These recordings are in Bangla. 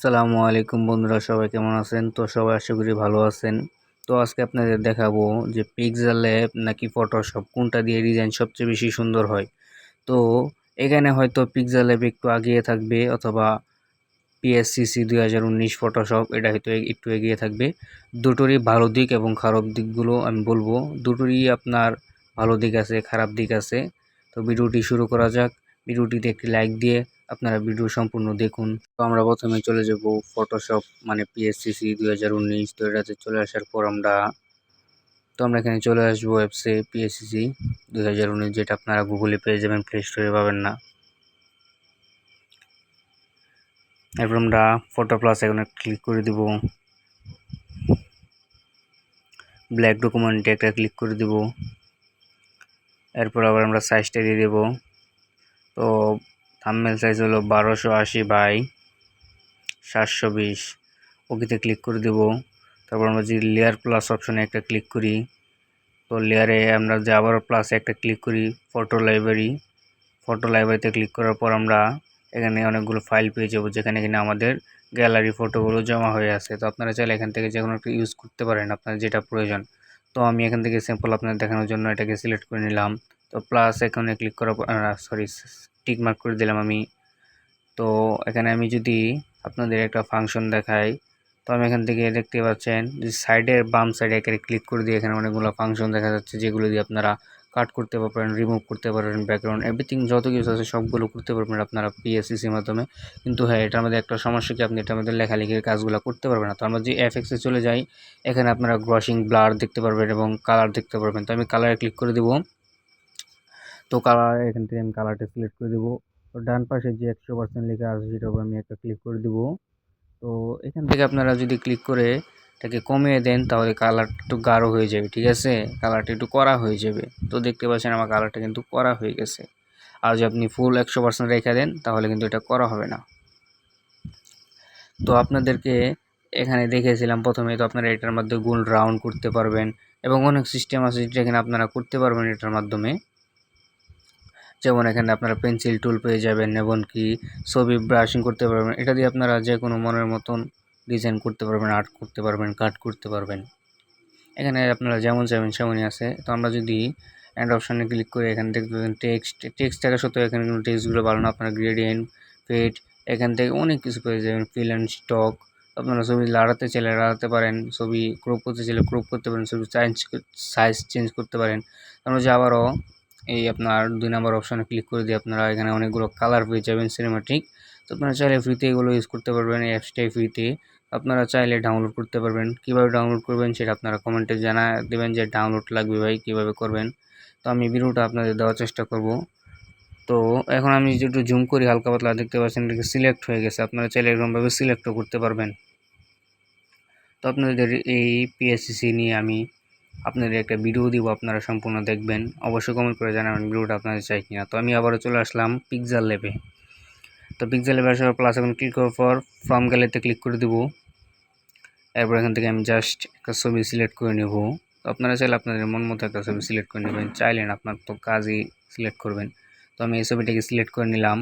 আসসালামু আলাইকুম বন্ধুরা, সবাই কেমন আছেন? তো সবাই আশা করি ভালো আছেন। তো আজকে আপনাদের দেখাবো যে পিক্সেল ল্যাব নাকি ফটোশপ কোনটা দিয়ে ডিজাইন সবচেয়ে বেশি সুন্দর হয়। তো এখানে হয়তো পিক্সেল ল্যাব একটু এগিয়ে থাকবে, অথবা পিএসসিসি 2019 ফটোশপ এটা হয়তো একটু এগিয়ে থাকবে। দুটোরই ভালো দিক এবং খারাপ দিকগুলো আমি বলবো। দুটোরই আপনার ভালো দিক আছে, খারাপ দিক আছে। তো ভিডিওটি শুরু করা যাক। ভিডিওটিতে একটি লাইক দিয়ে আপনারা ভিডিও সম্পূর্ণ দেখুন। তো আমরা প্রথমে চলে যাব ফটোশপ মানে পিএসসিসি 2019। তো এটাতে চলে আসার পর আমরা এখানে চলে আসবো অ্যাপসে পিএসসিসি 2019, যেটা আপনারা গুগলে পেয়ে যাবেন, প্লে স্টোরে পাবেন না। এরপর আমরা ফটো প্লাস এখানে ক্লিক করে দিব। ব্ল্যাক ডকুমেন্টে একটা ক্লিক করে দিব। এরপর আবার আমরা সাইজটা দিয়ে দেব। তো থাম্বনেল সাইজ হলো 1280 বাই 720। ওকেতে ক্লিক করে দেব। তারপর আমরা যে লেয়ার প্লাস অপশনে একটা ক্লিক করি, তো লেয়ারে আমরা যে আবার প্লাসে একটা ক্লিক করি, ফটো লাইব্রেরিতে ক্লিক করার পর আমরা এখানে অনেকগুলো ফাইল পেয়ে যাবো, যেখানে কিনা আমাদের গ্যালারি ফটোগুলো জমা হয়ে আছে। তো আপনারা চাইলে এখান থেকে যে কোনো একটা ইউজ করতে পারেন আপনার যেটা প্রয়োজন। তো আমি এখান থেকে স্যাম্পল আপনাদের দেখানোর জন্য এটাকে সিলেক্ট করে নিলাম। তো প্লাস এখানে ক্লিক করার পর টিক মার্ক করে দিলাম আমি। তো এখানে আমি যদি আপনাদের একটা ফাংশন দেখাই, তো আমি এখান থেকে দেখতে পাচ্ছেন যে সাইডের বাম সাইডে এখানে ক্লিক করে দিয়ে এখানে অনেকগুলো ফাংশন দেখা যাচ্ছে, যেগুলো দিয়ে আপনারা কাট করতে পারবেন, রিমুভ করতে পারবেন, ব্যাকগ্রাউন্ড এভরিথিং যত কিছু আছে সবগুলো করতে পারবেন আপনারা পিএসসিসির মাধ্যমে। কিন্তু হ্যাঁ, এটার মধ্যে একটা সমস্যা কি, আপনি এটার মধ্যে লেখালেখির কাজগুলো করতে পারবেন না। তো আমরা যে এফএক্সে চলে যাই, এখানে আপনারা গ্রসিং, ব্লার দেখতে পারবেন এবং কালার দেখতে পারবেন। তো আমি কালারে ক্লিক করে দেবো। তো কালার এখান থেকে আমি কালারটা সিলেক্ট করে দেবো। তো ডান পাশে যে 100% লেখা আছে সেটার উপর আমি একটা ক্লিক করে দেবো। তো এখান থেকে আপনারা যদি ক্লিক করে এটাকে কমিয়ে দেন, তাহলে কালারটা একটু গাঢ় হয়ে যাবে, ঠিক আছে, কালারটা একটু কড়া হয়ে যাবে। তো দেখতে পাচ্ছেন আমার কালারটা কিন্তু কড়া হয়ে গেছে। আর যদি আপনি ফুল 100% রেখে দেন, তাহলে কিন্তু এটা করা হবে না। তো আপনাদেরকে এখানে দেখিয়েছিলাম প্রথমে, তো আপনারা এটার মধ্যে গোল রাউন্ড করতে পারবেন এবং অনেক সিস্টেম আছে যেখানে আপনারা করতে পারবেন এটার মাধ্যমে। যেমন এখানে আপনারা পেন্সিল টুল পেয়ে যাবেন, এবং কি ছবি ব্রাশিং করতে পারবেন। এটা দিয়ে আপনারা যে কোনো মনের মতন ডিজাইন করতে পারবেন, আর্ট করতে পারবেন, কাট করতে পারবেন। এখানে আপনারা যেমন চাইবেন সেমনই আছে। তো আমরা যদি অ্যান্ড অপশানে ক্লিক করে এখান থেকে টেক্সট থাকা সত্ত্বেও এখানে কিন্তু টেক্সটগুলো ভালো না, আপনারা গ্রেডিয়েন্ট, ফেড, এখান থেকে অনেক কিছু পেয়ে যাবেন, ফিল অ্যান্ড স্টক। আপনারা ছবি লাড়াতে চাইলে লাড়াতে পারেন, ছবি ক্রপ করতে চাইলে ক্রপ করতে পারেন, ছবি সাইজ চেঞ্জ করতে পারেন। আমরা যে আবারও এই আপনার 2 নম্বর অপশানে ক্লিক করে দিয়ে আপনারা এখানে অনেকগুলো কালার পেয়ে যাবেন সিনেমাটিক। তো আপনারা চাইলে ফ্রিতে এগুলো ইউজ করতে পারবেন, এই অ্যাপসটাই ফ্রিতে। আপনারা চাইলে ডাউনলোড করতে পারবেন। কিভাবে ডাউনলোড করবেন সেটা আপনারা কমেন্টে জানা দেবেন যে ডাউনলোড লাগবে ভাই, কিভাবে করবেন। তো আমি ভিডিওটা আপনাদের দেওয়ার চেষ্টা করব। তো এখন আমি যদি একটু জুম করি, হালকা পাতলা দেখতে পাচ্ছেন এটাকে সিলেক্ট হয়ে গেছে। আপনারা চাইলে এরকমভাবে সিলেক্টও করতে পারবেন। তো আপনাদের এই পিএসসিসি নিয়ে আমি আপনাদের একটা ভিডিও দিব, আপনারা সম্পূর্ণ দেখবেন। অবশ্যই কমেন্ট করে জানাবেন ভিডিওটা আপনাদের চাই কিনা। তো আমি আবারও চলে আসলাম পিক্সেল ল্যাবে। তো পিক্সেল ল্যাবে আসার প্লাস এখন ক্লিক করার পর ফ্রম গ্যালারিতে ক্লিক করে দেবো। এরপর এখান থেকে আমি জাস্ট একটা ছবি সিলেক্ট করে নেব। তো আপনারা চাইলে আপনাদের মন মতো একটা ছবি সিলেক্ট করে নেবেন, চাইলেন আপনার তো কাজই সিলেক্ট করবেন। তো আমি এই ছবিটাকে সিলেক্ট করে নিলাম।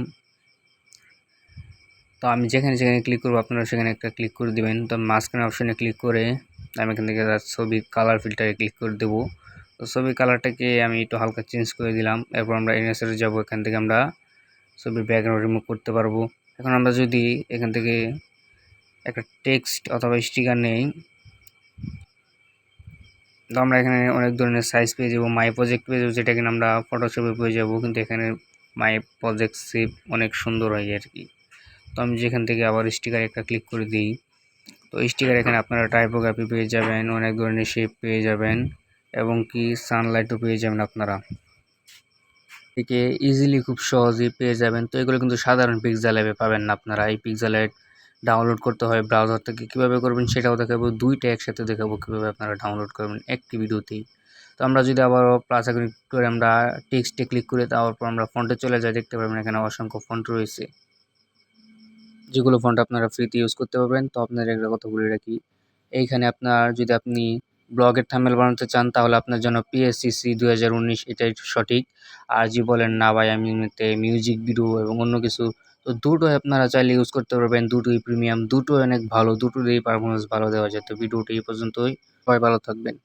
তো আমি যেখানে যেখানে ক্লিক করবো আপনারা সেখানে একটা ক্লিক করে দেবেন। তো মাঝখানে অপশানে ক্লিক করে আমি এখান থেকে ছবি কালার ফিল্টারে ক্লিক করে দেবো। তো ছবি কালারটাকে আমি একটু হালকা চেঞ্জ করে দিলাম। এরপর আমরা এনএসএসে যাব, এখান থেকে আমরা ছবির ব্যাকগ্রাউন্ড রিমুভ করতে পারবো। এখন আমরা যদি এখান থেকে একটা টেক্সট অথবা স্টিকার নেই, তো আমরা এখানে অনেক ধরনের সাইজ পেয়ে যাবো, মাই প্রজেক্ট পেয়ে যাবো, যেটা কিনা আমরা ফটোশপে পেয়ে যাবো, কিন্তু এখানে মাই প্রজেক্ট শেপ অনেক সুন্দর হয় আর কি। তো আমি যেখান থেকে আবার স্টিকার একটা ক্লিক করে দিই, তো স্টিকার এখানে আপনারা টাইপোগ্রাফি পেয়ে যাবেন, অনেক ধরনের শেপ পেয়ে যাবেন, এবং কি সানলাইটও পেয়ে যাবেন আপনারা থেকে ইজিলি খুব সহজেই পেয়ে যাবেন। তো এগুলো কিন্তু সাধারণ পিক্সেল ল্যাবে পাবেন না আপনারা। এই পিক্সেল ল্যাব ডাউনলোড করতে হয় ব্রাউজার থেকে, কীভাবে করবেন সেটাও দেখাবো, দুইটা একসাথে দেখাবো কীভাবে আপনারা ডাউনলোড করবেন একটি ভিডিওতেই। তো আমরা যদি আবারও প্লাস আইকনে ক্লিক করে আমরা টেক্সটে ক্লিক করে তারপর আমরা ফন্টে চলে যাই, দেখতে পারবেন এখানে অসংখ্য ফন্ট রয়েছে, যেগুলো ফন্ট আপনারা ফ্রিতে ইউজ করতে পারবেন। তো আপনাদের একটা কথা বলে রাখি, এইখানে যদি আপনি ব্লগের থাম্বনেল বানাতে চান, তাহলে আপনার জন্য পিএসসিসি 2019 এটাই সঠিক। আর যদি বলেন না ভাই আমি এমনিতে মিউজিক ভিডিও এবং অন্য কিছু তো দুটোই আপনারা চাইলে ইউজ করতে পারবেন, দুটোই প্রিমিয়াম, দুটোই অনেক ভালো, দুটোরই পারফরম্যান্স ভালো দেওয়া যায়। তো ভিডিওটি এই পর্যন্তই, সবাই ভালো থাকবেন।